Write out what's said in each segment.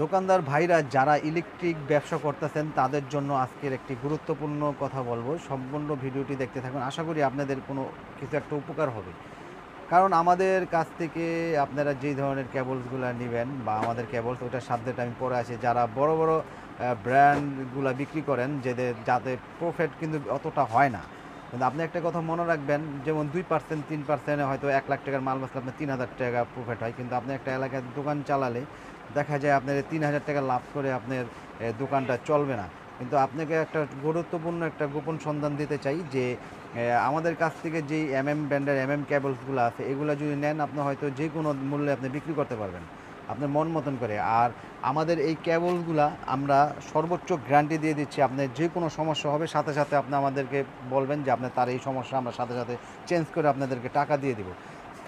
দোকানদার ভাইরা যারা ইলেকট্রিক ব্যবসা করতেছেন তাদের জন্য আজকের একটি গুরুত্বপূর্ণ কথা বলবো। সম্পূর্ণ ভিডিওটি দেখতে থাকুন, আশা করি আপনাদের কোনো কিছু একটা উপকার হবে। কারণ আমাদের কাছ থেকে আপনারা যেই ধরনের কেবলসগুলো নেবেন বা আমাদের কেবলস ওটার সাবজেক্ট আমি পড়ে আছি, যারা বড় বড় ব্র্যান্ডগুলো বিক্রি করেন যাতে প্রফিট কিন্তু অতটা হয় না। কিন্তু আপনি একটা কথা মনে রাখবেন, যেমন 2% 3% হয়তো 1 লাখ টাকার মাল বেচলে আপনার 3,000 টাকা প্রফিট হয়, কিন্তু আপনি একটা এলাকায় দোকান চালালে দেখা যায় আপনার 3,000 টাকা লাভ করে আপনার দোকানটা চলবে না। কিন্তু আপনাকে একটা গুরুত্বপূর্ণ একটা গোপন সন্ধান দিতে চাই যে আমাদের কাছ থেকে যেই ব্র্যান্ডের কেবলসগুলো আছে এগুলো যদি নেন, আপনি হয়তো যে কোনো মূল্যে আপনি বিক্রি করতে পারবেন আপনার মন মতন করে। আর আমাদের এই কেবলসগুলা আমরা সর্বোচ্চ গ্যারান্টি দিয়ে দিচ্ছি। আপনার যে কোনো সমস্যা হবে সাথে সাথে আপনি আমাদেরকে বলবেন যে আপনার তার এই সমস্যা, আমরা সাথে সাথে চেঞ্জ করে আপনাদেরকে টাকা দিয়ে দিব।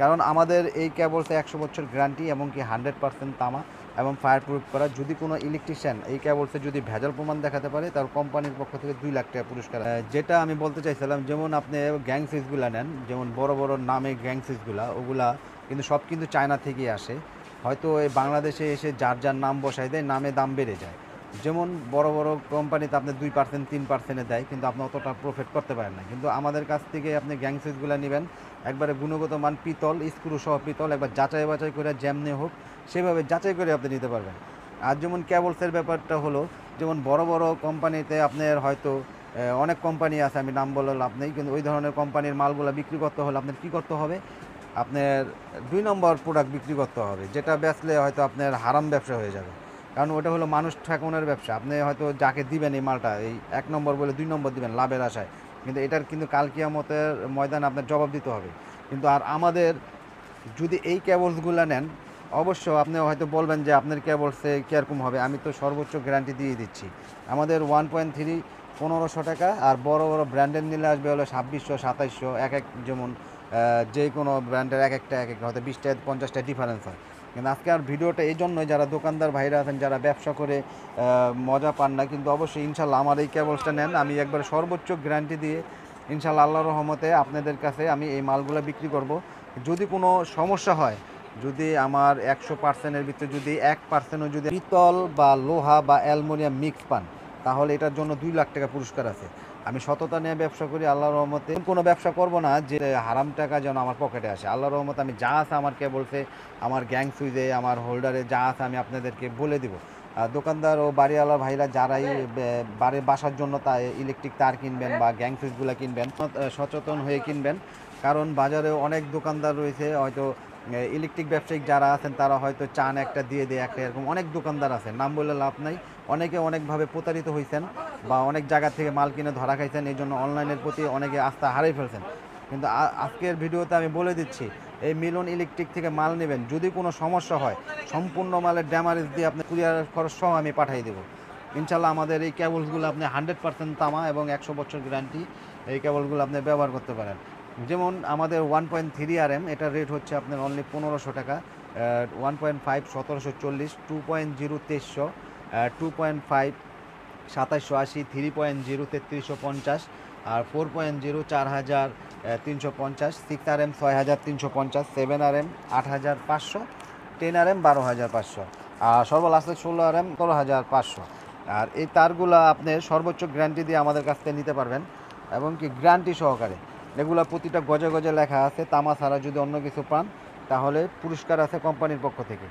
কারণ আমাদের এই কেবলসে 100 বছর গ্যারান্টি, এমনকি 100% তামা এবং ফায়ার প্রুফ করা। যদি কোনো ইলেকট্রিশিয়ান এই কেবলসে যদি ভেজাল প্রমাণ দেখাতে পারে, তার কোম্পানির পক্ষ থেকে 2 লাখ টাকা পুরস্কার। যেটা আমি বলতে চাইছিলাম, যেমন আপনি গ্যাং সুইচগুলো নেন, যেমন বড় বড় নামে গ্যাং সুইচগুলো, ওগুলা কিন্তু সব কিন্তু চায়না থেকেই আসে। হয়তো এই বাংলাদেশে এসে যার যার নাম বসাই দেয়, নামে দাম বেড়ে যায়। যেমন বড় বড় কোম্পানিতে আপনি 2% 3% দেয়, কিন্তু আপনি অতটা প্রফিট করতে পারেন না। কিন্তু আমাদের কাছ থেকে আপনি গ্যাং সুইচগুলো নেবেন, একবারে গুণগত মান পিতল, স্ক্রু সহ পিতল, একবার যাচাই বাছাই করে যেমনি হোক সেভাবে যাচাই করে আপনি নিতে পারবেন। আর যেমন কেবলসের ব্যাপারটা হলো, যেমন বড় বড় কোম্পানিতে আপনার হয়তো অনেক কোম্পানি আছে, আমি নাম বলে লাভ নেই, কিন্তু ওই ধরনের কোম্পানির মালগুলো বিক্রি করতে হলে আপনার কী করতে হবে, আপনার 2 নম্বর প্রোডাক্ট বিক্রি করতে হবে, যেটা বেচলে হয়তো আপনার হারাম ব্যবসা হয়ে যাবে। কারণ ওটা হলো মানুষ ঠেকানোর ব্যবসা। আপনি হয়তো যাকে দিবেন এই মালটা, এই 1 নম্বর বলে 2 নম্বর দিবেন লাভের আশায়, কিন্তু এটার কিন্তু কাল কিয়ামতের ময়দানে আপনার জবাব দিতে হবে। কিন্তু আর আমাদের যদি এই কেবলসগুলো নেন, অবশ্য আপনি হয়তো বলবেন যে আপনার কেবলসে কীরকম হবে, আমি তো সর্বোচ্চ গ্যারান্টি দিয়ে দিচ্ছি। আমাদের 1.3 1500 টাকা, আর বড় বড় ব্র্যান্ডের নিলে আসবে হলো 2600 2700, এক এক যেমন যে কোনো ব্র্যান্ডের এক একটা হয়তো 20টা 50টা ডিফারেন্স হয়। কিন্তু আজকে আর ভিডিওটা এই জন্যই, যারা দোকানদার ভাইরা আছেন যারা ব্যবসা করে মজা পান না, কিন্তু অবশ্যই ইনশাল্লাহ আমার এই কেবলসটা নেন, আমি একবার সর্বোচ্চ গ্যারান্টি দিয়ে ইনশাল্লাহ আল্লাহর রহমতে আপনাদের কাছে আমি এই মালগুলো বিক্রি করব। যদি কোনো সমস্যা হয়, যদি আমার 100%-এর ভিতরে যদি 1%ও যদি পিতল বা লোহা বা অ্যালুমিনিয়াম মিক্স পান, তাহলে এটার জন্য 2 লাখ টাকা পুরস্কার আছে। আমি সততা নিয়ে ব্যবসা করি, আল্লাহর রহমতে কোনো ব্যবসা করব না যে হারাম টাকা যেন আমার পকেটে আসে। আল্লাহর রহমতে আমি যা আছে আমার কেবলসে, আমার গ্যাং সুইচে, আমার হোল্ডারে যা আছে আমি আপনাদেরকে বলে দিব। দোকানদার ও বাড়িওয়ালা ভাইরা যারাই বাড়ির বাসার জন্য তাই ইলেকট্রিক তার কিনবেন বা গ্যাং সুইচগুলো কিনবেন, সচেতন হয়ে কিনবেন। কারণ বাজারে অনেক দোকানদার রয়েছে, হয়তো ইলেকট্রিক ব্যবসায়িক যারা আছেন তারা হয়তো চান একটা দিয়ে দেয় একটা, এরকম অনেক দোকানদার আছে, নাম বলে লাভ নাই। অনেকে অনেকভাবে প্রতারিত হয়েছেন বা অনেক জায়গা থেকে মাল কিনে ধরা খাইছেন, এই জন্য অনলাইনের প্রতি অনেকে আস্থা হারিয়ে ফেলছেন। কিন্তু আজকের ভিডিওতে আমি বলে দিচ্ছি, এই মিলন ইলেকট্রিক থেকে মাল নেবেন, যদি কোনো সমস্যা হয় সম্পূর্ণ মালের ড্যামারেজ দিয়ে আপনি কুরিয়ার খরচ সহ আমি পাঠিয়ে দেবো ইনশাল্লাহ। আমাদের এই কেবলসগুলো আপনি 100% তামা এবং 100 বছর গ্যারান্টি, এই কেবলগুলো আপনি ব্যবহার করতে পারেন। যেমন আমাদের 1.3 RM, এটার রেট হচ্ছে আপনার অনলি 1500 টাকা। 1.5 1740, 2.0 2300, 2.5 2780, 3.0 3350, আর 4.0 4350, 6RM 6350, 7RM 8500, 10RM 12500, আর সর্বলাস্টে 16RM 13500। আর এই তারগুলা আপনি সর্বোচ্চ গ্যারান্টি দিয়ে আমাদের কাছ থেকে নিতে পারবেন, এবং কি গ্যারান্টি সহকারে। এগুলো প্রতিটা গজে গজে লেখা আছে, তামা ছাড়া যদি অন্য কিছু পান তাহলে পুরস্কার আছে কোম্পানির পক্ষ থেকে।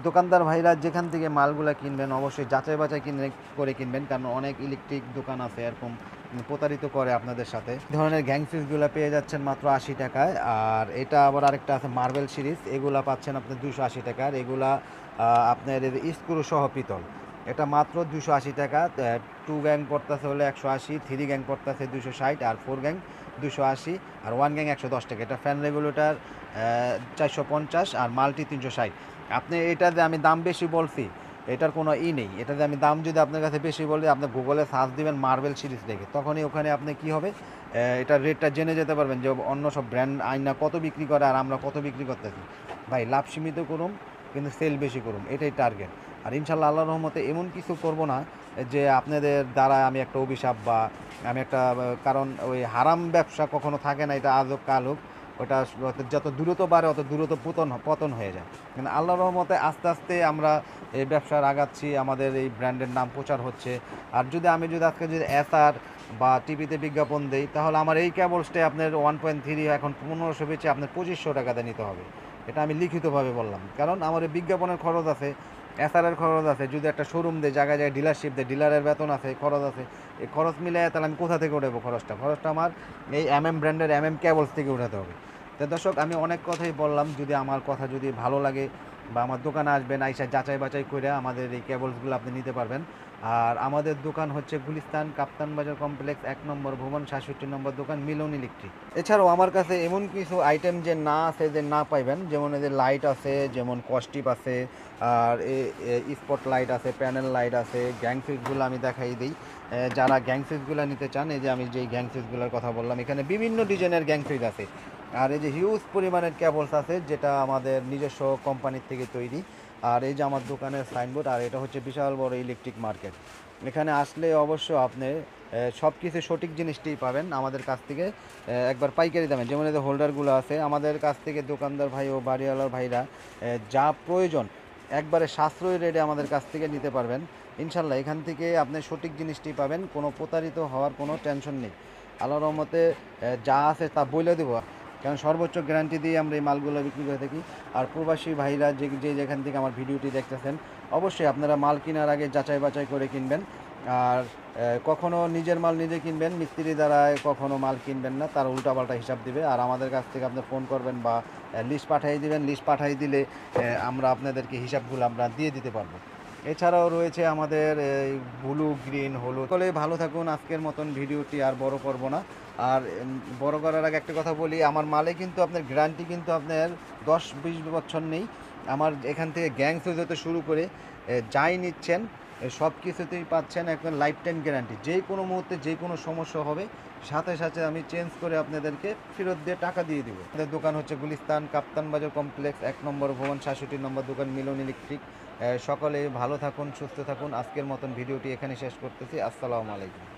দোকানদার ভাইরা যেখান থেকে মালগুলো কিনবেন অবশ্যই যাচাই বাছাই করে কিনবেন, কারণ অনেক ইলেকট্রিক দোকান আছে এরকম প্রতারিত করে আপনাদের সাথে। এই ধরনের গ্যাং সুইচগুলো পেয়ে যাচ্ছেন মাত্র 80 টাকায়। আর এটা আবার আরেকটা আছে মার্বেল সিরিজ, এগুলা পাচ্ছেন আপনি 280 টাকার। এগুলা আপনার স্ক্রু সহ পিতল, এটা মাত্র 280 টাকা। 2 গ্যাং পড়তেছে হলে 180, 3 গ্যাং পড়তেছে 260, আর 4 গ্যাং 280, আর 1 গ্যাং 110 টাকা। এটা ফ্যান রেগুলেটর 450, আর মাল্টি 360। আপনি এটাতে আমি দাম বেশি বলছি, এটার কোনো নেই। এটাতে আমি দাম যদি আপনার কাছে বেশি বলি, আপনি গুগলে সার্চ দিবেন মার্বেল সিরিজ দেখে, তখনই ওখানে আপনি কি হবে, এটার রেটটা জেনে যেতে পারবেন যে অন্য সব ব্র্যান্ড আইনা কত বিক্রি করে আর আমরা কত বিক্রি করতেছি। ভাই লাভ সীমিত করুন, কিন্তু সেল বেশি করুন, এটাই টার্গেট। আর ইনশাল্লাহ আল্লাহর রহমতে এমন কিছু করব না যে আপনাদের দ্বারা আমি একটা অভিশাপ বা আমি একটা, কারণ ওই হারাম ব্যবসা কখনো থাকে না, এটা আজ হোক কাল হোক, ওটা যত দ্রুত বাড়ে অত দ্রুত পতন হয়ে যায়। কিন্তু আল্লাহর রহমতে আস্তে আস্তে আমরা এই ব্যবসার আগাচ্ছি, আমাদের এই ব্র্যান্ডের নাম প্রচার হচ্ছে। আর আমি যদি আজকে যদি এসআর বা টিভিতে বিজ্ঞাপন দেই, তাহলে আমার এই কেবলসটাই আপনার 1.3 এখন 1500 বেচে আপনার 2500 টাকাতে নিতে হবে। এটা আমি লিখিতভাবে বললাম, কারণ আমার এই বিজ্ঞাপনের খরচ আছে, এসআরের খরচ আছে, যদি একটা শোরুম দেয়, জায়গায় জায়গায় ডিলারশিপ দেয়, ডিলারের বেতন আছে, খরচ আছে। এই খরচ মিলে তাহলে আমি কোথা থেকে উঠাবো খরচটা আমার এই ব্র্যান্ডের কেবলস থেকে উঠাতে হবে। তো দর্শক, আমি অনেক কথাই বললাম। যদি আমার কথা যদি ভালো লাগে বা আমার দোকানে আসবেন, আইসা যাচাই বাছাই করে আমাদের এই কেবলসগুলো আপনি নিতে পারবেন। আর আমাদের দোকান হচ্ছে গুলিস্তান কাপ্তান বাজার কমপ্লেক্স 1 নম্বর ভবন, 67 নম্বর দোকান, মিলন ইলেকট্রিক। এছাড়াও আমার কাছে এমন কিছু আইটেম যে না আছে যে না পাইবেন, যেমন এই যে লাইট আছে, যেমন কস্টিপ আছে, আর স্পট লাইট আছে, প্যানেল লাইট আছে, গ্যাং সুইচগুলো আমি দেখাই দিই। যারা গ্যাং সুইচগুলো নিতে চান, এই যে আমি যেই গ্যাং সুইচগুলোর কথা বললাম, এখানে বিভিন্ন ডিজাইনের গ্যাং সুইচ আছে। আর এই যে হিউজ পরিমাণের কেবলস আছে, যেটা আমাদের নিজস্ব কোম্পানির থেকে তৈরি। আর এই যে আমার দোকানের সাইনবোর্ড, আর এটা হচ্ছে বিশাল বড় ইলেকট্রিক মার্কেট। এখানে আসলে অবশ্য আপনি সব কিছু সঠিক জিনিসটাই পাবেন আমাদের কাছ থেকে একবার পাইকারি দামে। যেমন এই যে হোল্ডারগুলো আছে, আমাদের কাছ থেকে দোকানদার ভাই ও বাড়িওয়ালার ভাইরা যা প্রয়োজন একবারে সাশ্রয়ী রেটে আমাদের কাছ থেকে নিতে পারবেন ইনশাল্লাহ। এখান থেকে আপনি সঠিক জিনিসটি পাবেন, কোনো প্রতারিত হওয়ার কোনো টেনশন নেই। আল্লাহর রহমতে যা আছে তা বলে দেবো, কারণ সর্বোচ্চ গ্যারান্টি দিয়ে আমরা এই মালগুলো বিক্রি করে থাকি। আর প্রবাসী ভাইরা যেখান থেকে আমার ভিডিওটি দেখতেছেন, অবশ্যই আপনারা মাল কেনার আগে যাচাই বাছাই করে কিনবেন। আর কখনো নিজের মাল নিজে কিনবেন, মিস্ত্রি দ্বারা কখনো মাল কিনবেন না, তার উল্টাপাল্টা হিসাব দিবে। আর আমাদের কাছ থেকে আপনি ফোন করবেন বা লিস্ট পাঠিয়ে দিবেন, লিস্ট পাঠিয়ে দিলে আমরা আপনাদেরকে হিসাবগুলো আমরা দিয়ে দিতে পারবো। এছাড়াও রয়েছে আমাদের এই ব্লু, গ্রিন, হলুদ। সকলে ভালো থাকুন। আজকের মতন ভিডিওটি আর বড় করব না। আর বড় করার আগে একটা কথা বলি, আমার মালে কিন্তু আপনার গ্যারান্টি কিন্তু আপনার 10-20 বছর নেই। আমার এখান থেকে গ্যাং সুইচ হতে শুরু করে যাই নিচ্ছেন সব কিছুতেই পাচ্ছেন একদম লাইফ টাইম গ্যারান্টি। যে কোনো মুহূর্তে যে কোনো সমস্যা হবে, সাথে সাথে আমি চেঞ্জ করে আপনাদেরকে ফেরত দিয়ে টাকা দিয়ে দিব। আমাদের দোকান হচ্ছে গুলিস্তান কাপ্তান বাজার কমপ্লেক্স 1 নম্বর ভবন, 67 নম্বর দোকান, মিলন ইলেকট্রিক। সকলে ভালো থাকুন, সুস্থ থাকুন। আজকের মতন ভিডিওটি এখানে শেষ করতেছি। আসসালামু আলাইকুম।